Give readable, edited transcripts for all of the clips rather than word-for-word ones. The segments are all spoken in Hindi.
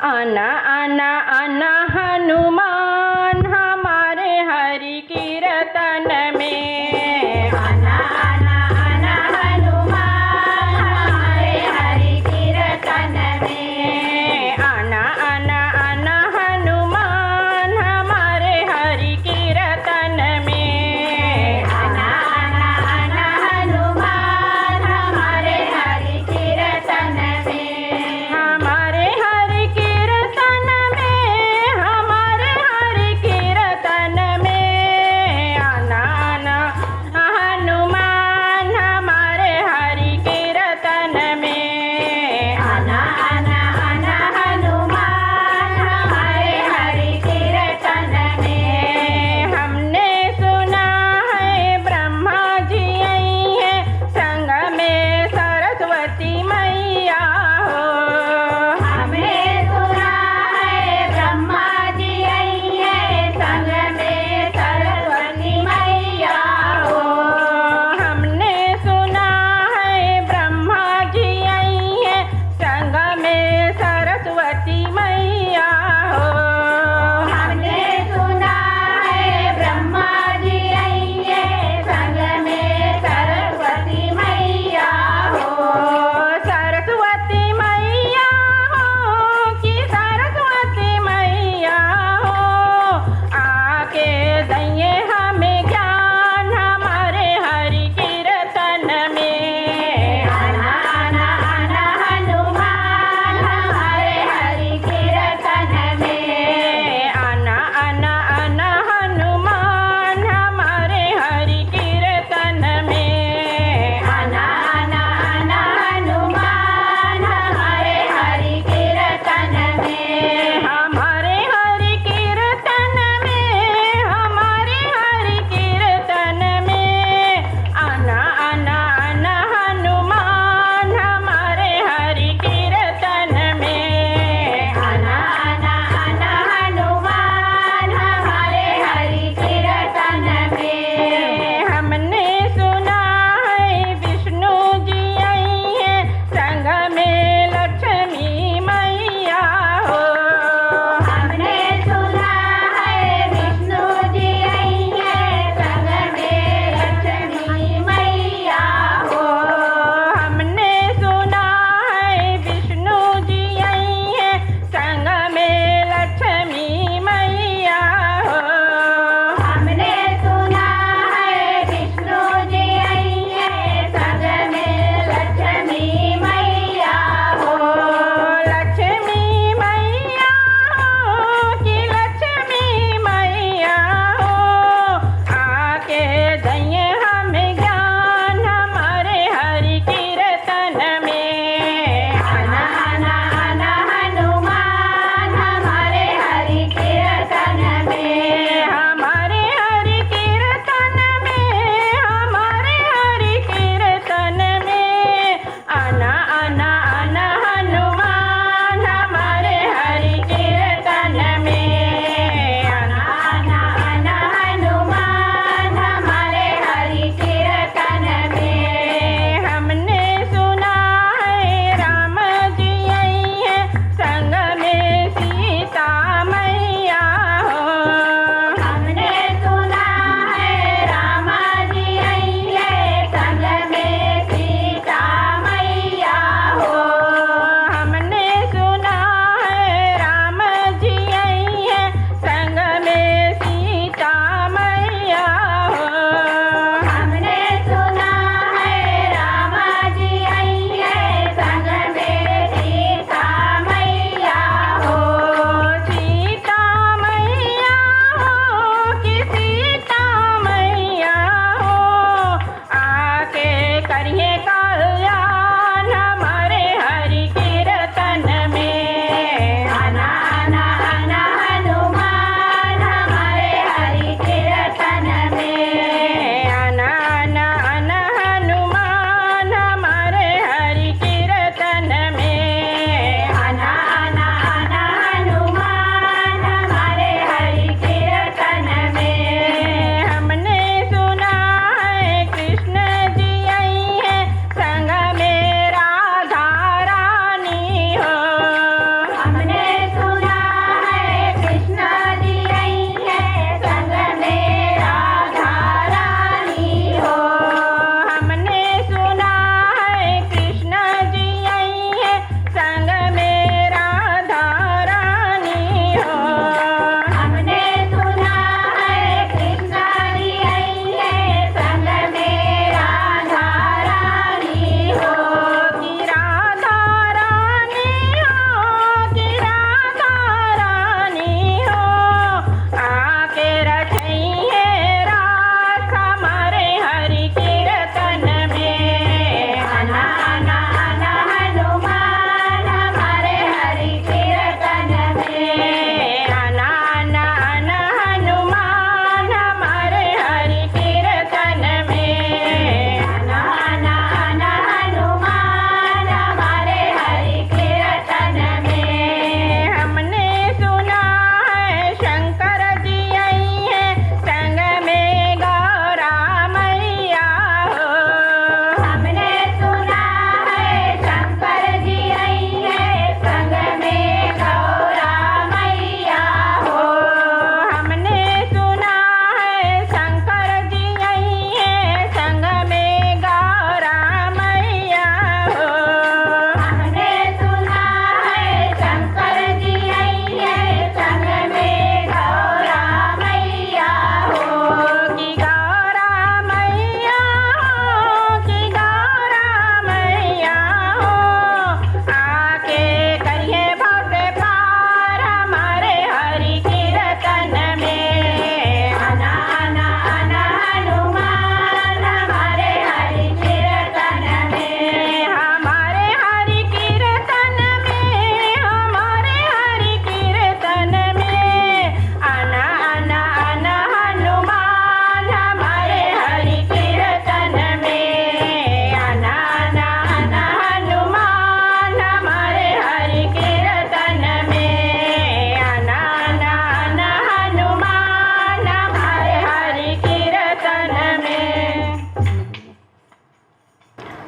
आना आना आना हनुमान हमारे हरि कीर्तन में। आना आना आना हनुमान हमारे हरि कीर्तन में। आना आना आना हनुमान हमारे हरि कीर्तन में। आना आना आना हनुमान हमारे हरि कीर्तन में। हमारे हरि कीर्तन में, हमारे हरि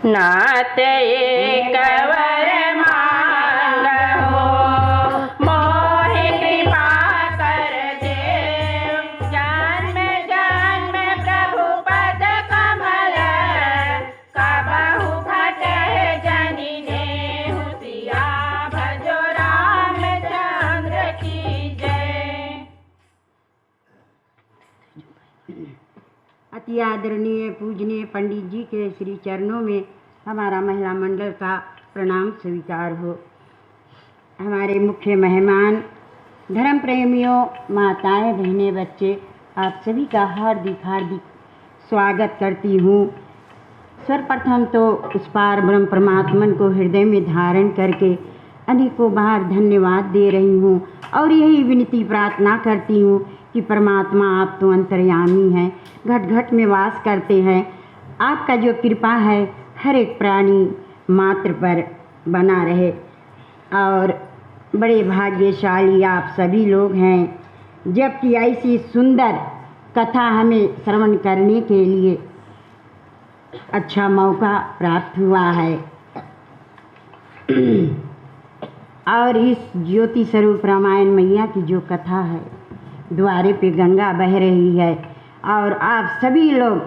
नाथ एक वर मांगो मोहि कृपा कर देव जन्म जन्म प्रभु पद कमल कबहु फटहि जनि नेहु सिया भजो रामचंद्र की जय। अति आदरणीय पूजनीय पंडित जी के श्री चरणों में हमारा महिला मंडल का प्रणाम स्वीकार हो। हमारे मुख्य मेहमान, धर्म प्रेमियों, माताएं, बहनें, बच्चे, आप सभी का हार्दिक हार्दिक स्वागत करती हूँ। सर्वप्रथम तो उस पार ब्रह्म परमात्मन को हृदय में धारण करके अनेकों बार धन्यवाद दे रही हूँ और यही विनती प्रार्थना करती हूँ कि परमात्मा आप तो अंतर्यामी हैं, घट घट में वास करते हैं। आपका जो कृपा है हर एक प्राणी मात्र पर बना रहे और बड़े भाग्यशाली आप सभी लोग हैं जबकि ऐसी सुंदर कथा हमें श्रवण करने के लिए अच्छा मौका प्राप्त हुआ है। और इस ज्योति स्वरूप रामायण मैया की जो कथा है, द्वारे पे गंगा बह रही है और आप सभी लोग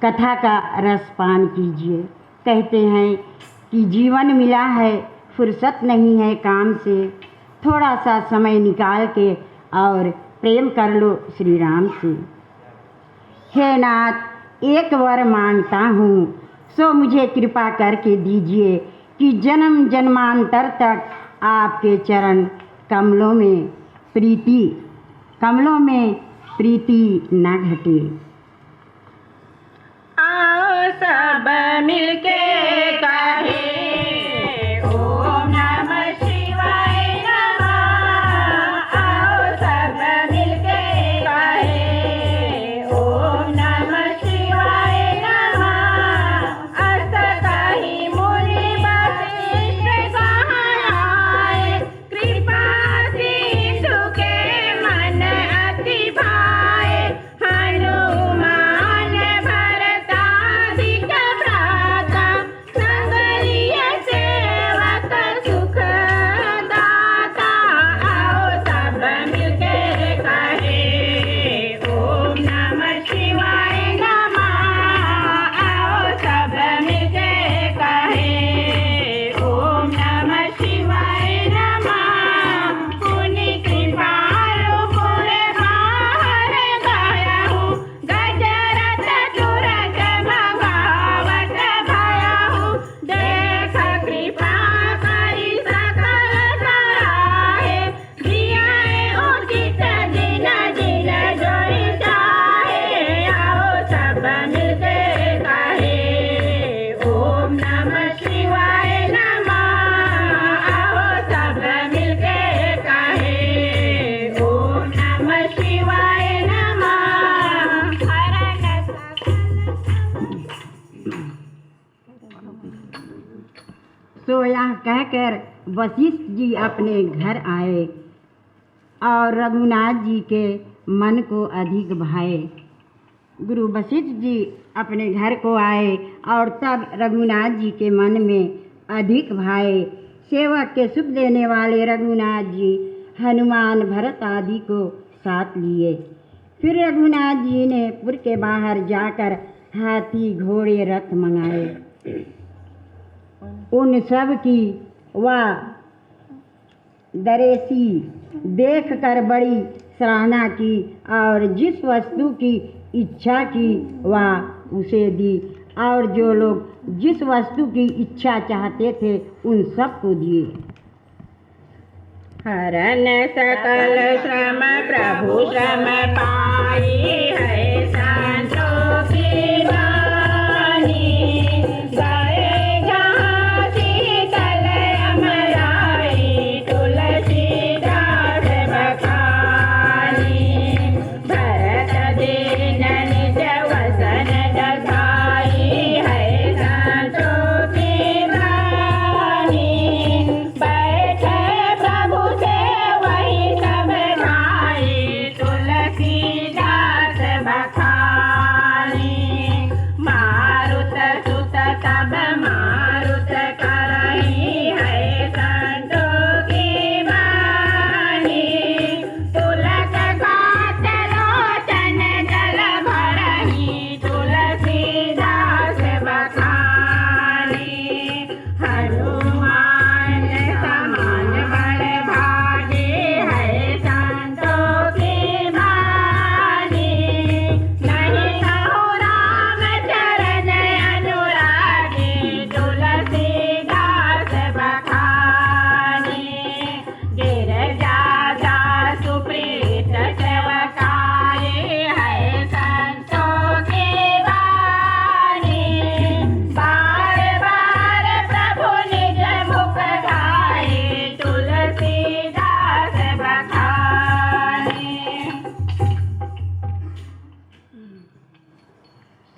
कथा का रस पान कीजिए। कहते हैं कि जीवन मिला है, फुर्सत नहीं है काम से, थोड़ा सा समय निकाल के और प्रेम कर लो श्री राम से। हे नाथ, एक वर मांगता हूँ सो मुझे कृपा करके दीजिए कि जन्म जन्मांतर तक आपके चरण कमलों में प्रीति न घटे। आओ सब मिलके कहे ओम नमः शिवाय नमः। आओ सब मिलके कहे ओम नमः शिवाय नमः। अस कहि मुनि वशिष्ठ कहाए कृपा सिंधु के मन अति भाए। हनुमान भरतादिक भ्राता संगरिय सेवक सुख दाता। आओ सब मिलके कहे ओम नमः शिवाय नमः। आओ सब मिलके कहे ओम नमः शिवाय नमः। पुनि कृपालु पुर बाहर गयहु गजरथ तुरत भगावत भयहु। देख कृपा करि सकल सराहे जियाए उचित दिन जिन जोई जाहे। आओ सब मिलके कहे ओम नमः शिवाय नमः। आओ सब मिलके कहे ओम नमः शिवाय नमः। हरण सो यह कहकर वशिष्ठ जी अपने घर आए और रघुनाथ जी के मन को अधिक भाए। गुरु वशिष्ठ जी अपने घर को आए और तब रघुनाथ जी के मन में अधिक भाए। सेवक के सुख देने वाले रघुनाथ जी हनुमान भरत आदि को साथ लिए। फिर रघुनाथ जी ने पुर के बाहर जाकर हाथी घोड़े रथ मंगाए। उन सब की वह दरेसी देख कर बड़ी सराहना की और जिस वस्तु की इच्छा की वह उसे दी और जो लोग जिस वस्तु की इच्छा चाहते थे उन सबको दिए। हरन सकल श्रम प्रभु श्रम पाई है संतोषी वाणी। गए जहाँ शीतल अमराई तुलसीदास बखानी। भरत दीन निज वसन दधाई है संतोषी वाणी। बैठे प्रभु से वही सब ढाई तुलसीदास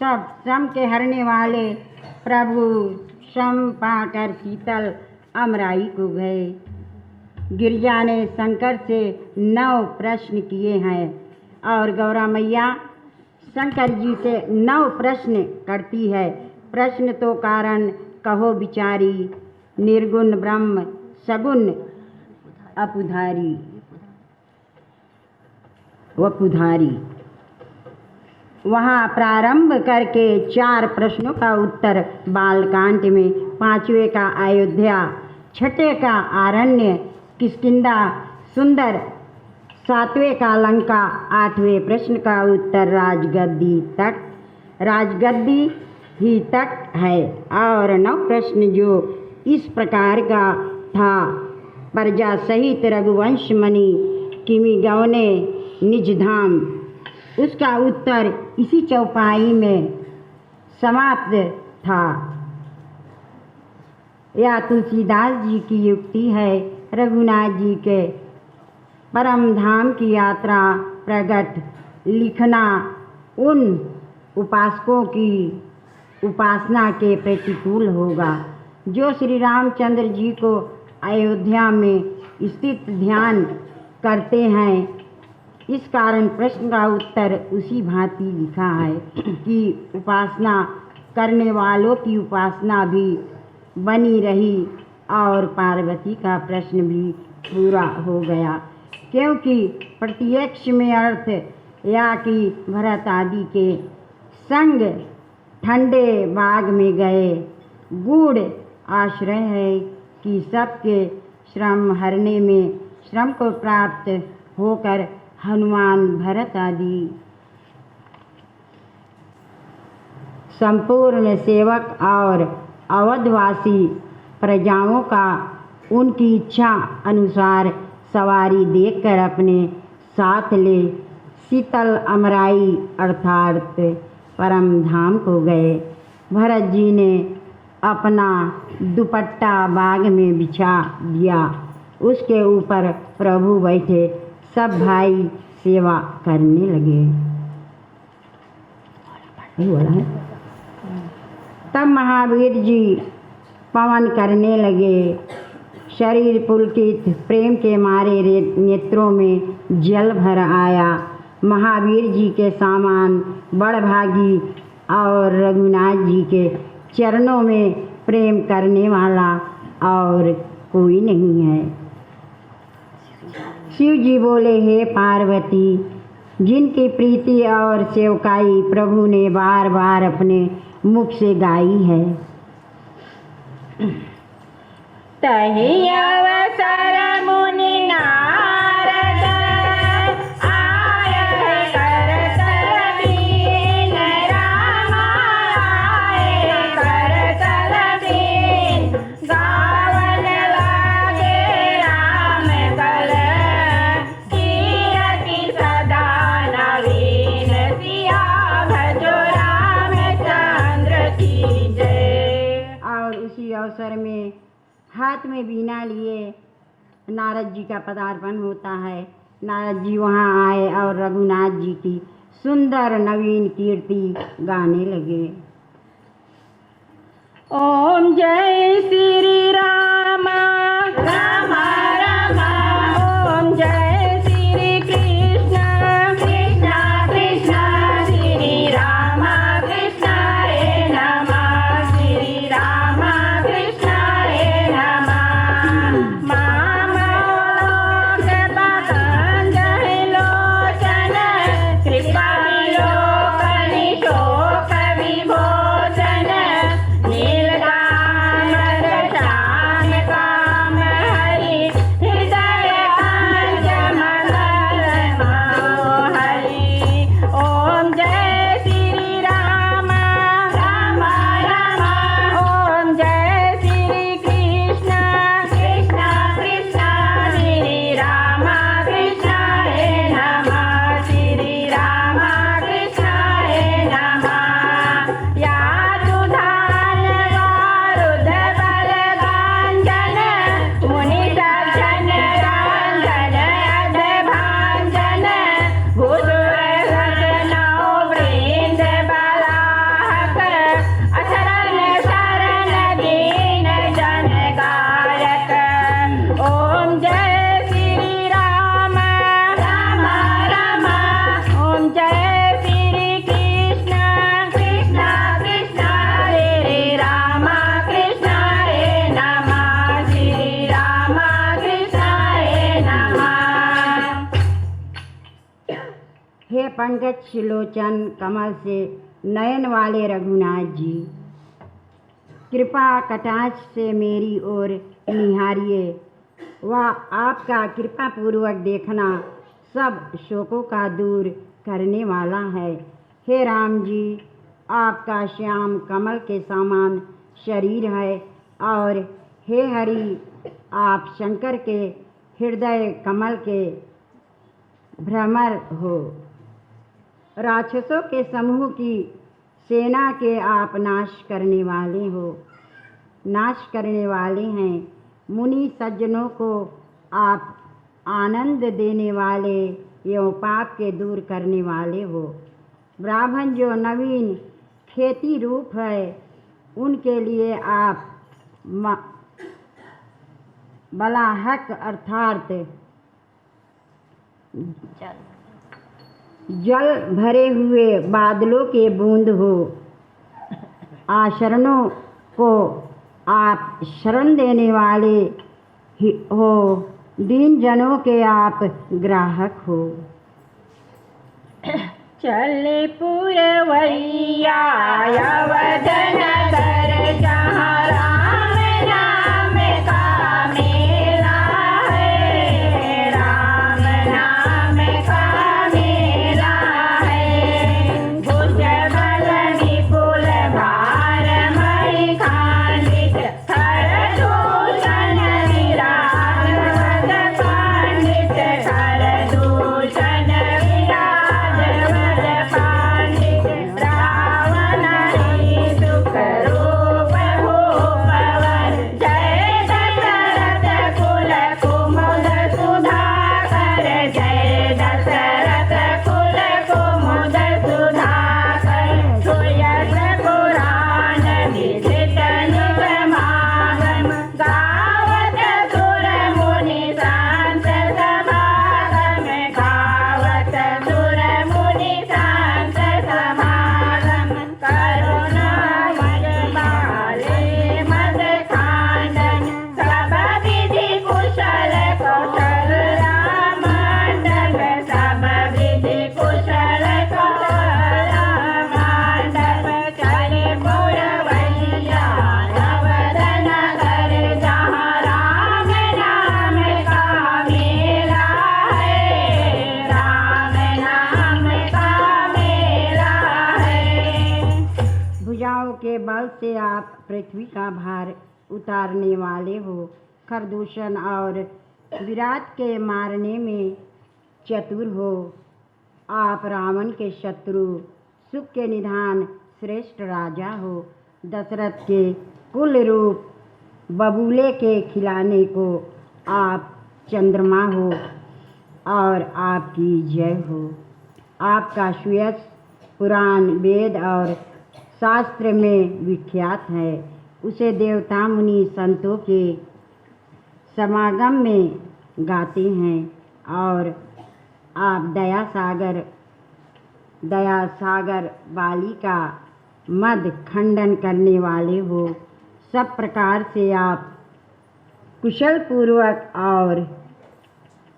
सब श्रम के हरने वाले प्रभु श्रम पाकर शीतल अमराई को गए। गिरिजा ने शंकर से 9 प्रश्न किए हैं और गौरा मैया शंकर जी से 9 प्रश्न करती है। प्रश्न तो कारण कहो बिचारी, निर्गुण ब्रह्म सगुण अपुधारी वपुधारी। वहाँ प्रारंभ करके 4 प्रश्नों का उत्तर बालकांड में, 5वें का अयोध्या, 6ठे का आरण्य किष्किंधा सुंदर, 7वें का लंका, 8वें प्रश्न का उत्तर राजगद्दी तक। राजगद्दी ही तक है और 9 प्रश्न जो इस प्रकार का था। प्रजा सहित रघुवंश मणि किमि गवने निज धाम। उसका उत्तर इसी चौपाई में समाप्त था। यह तुलसीदास जी की युक्ति है। रघुनाथ जी के परम धाम की यात्रा प्रकट लिखना उन उपासकों की उपासना के प्रतिकूल होगा जो श्री रामचंद्र जी को अयोध्या में स्थित ध्यान करते हैं। इस कारण प्रश्न का उत्तर उसी भांति लिखा है कि उपासना करने वालों की उपासना भी बनी रही और पार्वती का प्रश्न भी पूरा हो गया, क्योंकि प्रत्यक्ष में अर्थ या कि भरत आदि के संग ठंडे बाग में गए। गूढ़ आश्रय है कि सबके श्रम हरने में श्रम को प्राप्त होकर हनुमान भरत आदि संपूर्ण सेवक और अवधवासी प्रजाओं का उनकी इच्छा अनुसार सवारी देखकर अपने साथ ले शीतल अमराई अर्थात परम धाम को गए। भरत जी ने अपना दुपट्टा बाग में बिछा दिया, उसके ऊपर प्रभु बैठे, सब भाई सेवा करने लगे। तब महावीर जी पवन करने लगे। शरीर पुलकित प्रेम के मारे नेत्रों में जल भर आया। महावीर जी के समान बड़भागी और रघुनाथ जी के चरणों में प्रेम करने वाला और कोई नहीं है। शिव जी बोले, हे पार्वती, जिनकी प्रीति और सेवकाई प्रभु ने बार बार अपने मुख से गाई है, तहि अवसर मुनि नारद आए करतल बीन, राम आए करतल बीन, गावन लागे राम कल कीरति सदा नवीन, सिया भजो रामचंद्र की जय। और उसी अवसर में हाथ में बीना लिए नारद जी का पदार्पण होता है। नारद जी वहाँ आए और रघुनाथ जी की सुंदर नवीन कीर्ति गाने लगे। ओम जय श्री राम राम राम, ओम जय श्री कृष्ण कृष्ण कृष्ण, श्री राम कृष्ण रे नमः, श्री राम कृष्ण रे नमः। मामलोक पतंजल लोचन, कृपा विलोकन शोक विभोजन, नीलगामर श्याम पंकज लोचन कमल से नयन वाले रघुनाथ जी, कृपा कटाक्ष से मेरी ओर निहारिए। वह आपका कृपा पूर्वक देखना सब शोकों का दूर करने वाला है। हे राम जी, आपका श्याम कमल के समान शरीर है और हे हरि, आप शंकर के हृदय कमल के भ्रमर हो। राक्षसों के समूह की सेना के आप नाश करने वाले हो, नाश करने वाले हैं। मुनि सज्जनों को आप आनंद देने वाले एवं पाप के दूर करने वाले हो। ब्राह्मण जो नवीन खेती रूप है, उनके लिए आप बलाहक अर्थात जल भरे हुए बादलों के बूंद हो। आशरणों को आप शरण देने वाले हो, दीन जनों के आप ग्राहक हो। चले पुरवैया अवध नगर, जहाँ राम नाम का मेला है, राम नाम का मेला है। भुजबल विपुल भार मणि खंडित, खरदूषण विराजवत पंडित, खरदूषण विराजवत पंडित। रावण ही सुख रूप भूपवन, जय दशरथ कुल कुमुद सुधाकर, जय दशरथ कुल कुमुद सुधाकर। सुयश पुराण विदित निगमागम, गावत सुर मुनि शांत समागम, गावत सुर मुनि शांत समागम। करुणामय बाले मद खांडन, सब विधि कुशल कौशल रामांडन, सब विधि कुशल कौशल रामांडन। चले पुरवैया अवध नगर, जहाँ राम नाम का मेला है, राम नाम का मेला है। भुजाओं के बल से आप पृथ्वी का भार उतारने वाले हो। खरदूषण और विराट के मारने में चतुर हो। आप रावण के शत्रु, सुख के निधान श्रेष्ठ राजा हो। दशरथ के कुल रूप बबूले के खिलाने को आप चंद्रमा हो और आपकी जय हो। आपका सुयश पुराण वेद और शास्त्र में विख्यात है। उसे देवता मुनि संतों के समागम में गाते हैं और आप दया सागर वाली का मद खंडन करने वाले हो। सब प्रकार से आप कुशल पूर्वक और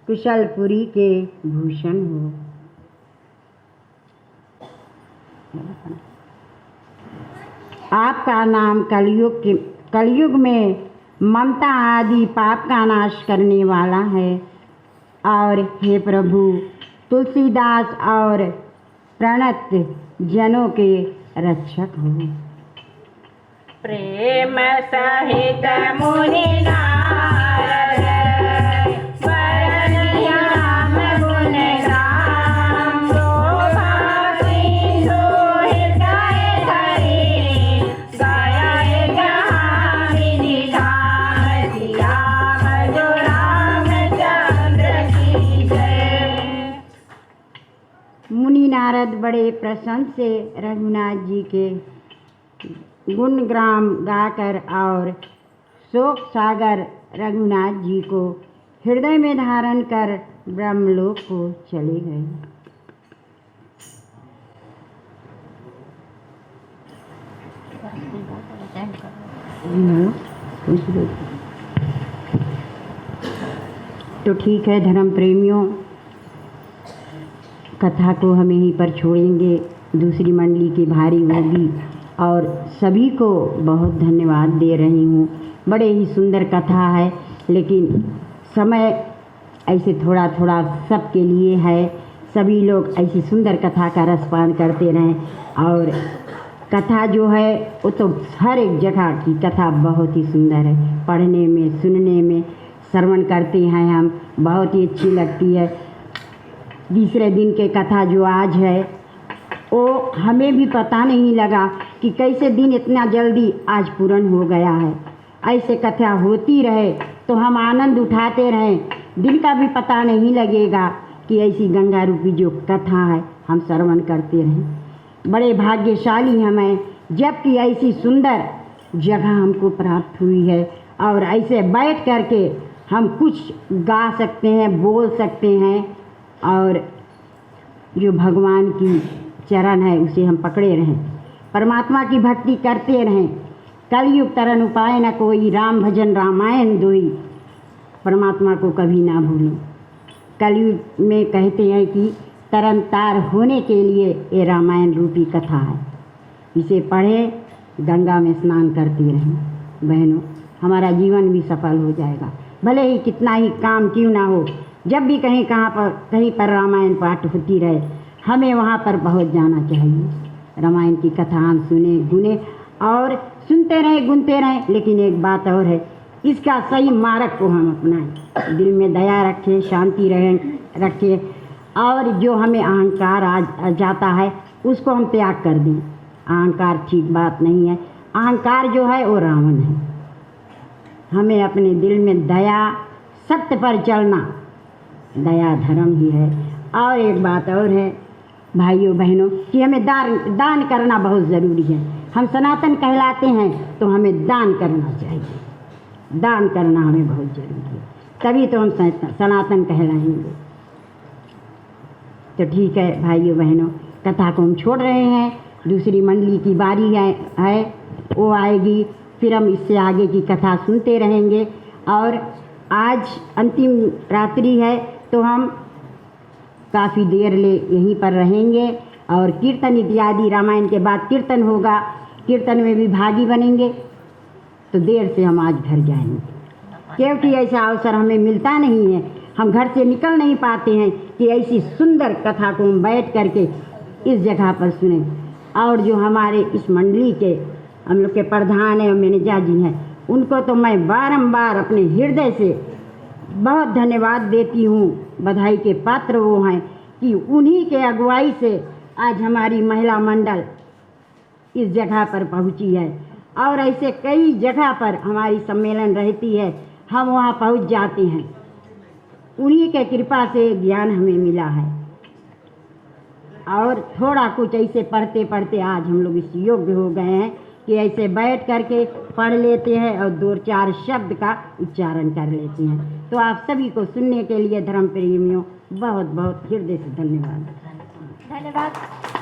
कुशलपुरी के भूषण हो। आपका नाम कलयुग में ममता आदि पाप का नाश करने वाला है। और हे प्रभु, तुलसीदास और प्रणत जनों के रक्षक हो। प्रेम सहित मुनि नारद, वरनिया राम गुण राम। शोभा सिंधु हृदय धरि, गया जहाँ विधि धाम। सिया भजो रामचंद्र की जय। मुनि नारद बड़े प्रसन्न से रघुनाथ जी के गुणग्राम गाकर और शोक सागर रघुनाथ जी को हृदय में धारण कर ब्रह्मलोक को चले गए। तो ठीक है धर्म प्रेमियों, कथा को हम यहीं पर छोड़ेंगे, दूसरी मंडली की भारी होगी। और सभी को बहुत धन्यवाद दे रही हूँ। बड़े ही सुंदर कथा है, लेकिन समय ऐसे थोड़ा थोड़ा सबके लिए है। सभी लोग ऐसी सुंदर कथा का रसपान करते रहें। और कथा जो है वो तो हर एक जगह की कथा बहुत ही सुंदर है, पढ़ने में, सुनने में, श्रवण करते हैं हम, बहुत ही अच्छी लगती है। तीसरे दिन के कथा जो आज है वो हमें भी पता नहीं लगा कि कैसे दिन इतना जल्दी आज पूर्ण हो गया है। ऐसे कथा होती रहे तो हम आनंद उठाते रहें, दिन का भी पता नहीं लगेगा कि ऐसी गंगा रूपी जो कथा है हम श्रवण करते रहें। बड़े भाग्यशाली हमें जबकि ऐसी सुंदर जगह हमको प्राप्त हुई है और ऐसे बैठ करके हम कुछ गा सकते हैं, बोल सकते हैं और जो भगवान की चरण है उसे हम पकड़े रहें, परमात्मा की भक्ति करते रहें। कलयुग तरन उपाय न कोई, राम भजन रामायण दोई, परमात्मा को कभी ना भूलो। कलयुग में कहते हैं कि तरन तार होने के लिए ये रामायण रूपी कथा है, इसे पढ़ें, गंगा में स्नान करती रहें। बहनों, हमारा जीवन भी सफल हो जाएगा, भले ही कितना ही काम क्यों ना हो। जब भी कहीं पर रामायण पाठ होती रहे हमें वहाँ पर पहुँच जाना चाहिए। रामायण की कथा हम सुने, गुने और सुनते रहें, गुनते रहें। लेकिन एक बात और है, इसका सही मार्ग को हम अपनाएं, दिल में दया रखें, शांति रखें और जो हमें अहंकार आ जाता है उसको हम त्याग कर दें। अहंकार ठीक बात नहीं है, अहंकार जो है वो रावण है। हमें अपने दिल में दया, सत्य पर चलना, दया धर्म ही है। और एक बात और है भाइयों बहनों कि हमें दान करना बहुत ज़रूरी है। हम सनातन कहलाते हैं तो हमें दान करना चाहिए, दान करना हमें बहुत ज़रूरी है, तभी तो हम सनातन कहलाएंगे। तो ठीक है भाइयों बहनों, कथा को हम छोड़ रहे हैं, दूसरी मंडली की बारी है वो आएगी, फिर हम इससे आगे की कथा सुनते रहेंगे। और आज अंतिम रात्रि है तो हम काफ़ी देर यहीं पर रहेंगे और कीर्तन इत्यादि, रामायण के बाद कीर्तन होगा, कीर्तन में भी भागी बनेंगे। तो देर से हम आज घर जाएंगे, क्योंकि ऐसा अवसर हमें मिलता नहीं है, हम घर से निकल नहीं पाते हैं कि ऐसी सुंदर कथा को हम बैठ करके इस जगह पर सुने। और जो हमारे इस मंडली के हम लोग के प्रधान हैं और मैनेजर जी हैं, उनको तो मैं बारंबार अपने हृदय से बहुत धन्यवाद देती हूँ। बधाई के पात्र वो हैं कि उन्हीं के अगुवाई से आज हमारी महिला मंडल इस जगह पर पहुँची है। और ऐसे कई जगह पर हमारी सम्मेलन रहती है, हम वहाँ पहुँच जाते हैं, उन्हीं के कृपा से ज्ञान हमें मिला है। और थोड़ा कुछ ऐसे पढ़ते पढ़ते आज हम लोग इस योग्य हो गए हैं कि ऐसे बैठ करके पढ़ लेते हैं और 2-4 शब्द का उच्चारण कर लेते हैं। तो आप सभी को सुनने के लिए धर्म प्रेमियों बहुत बहुत हृदय से धन्यवाद। धन्यवाद।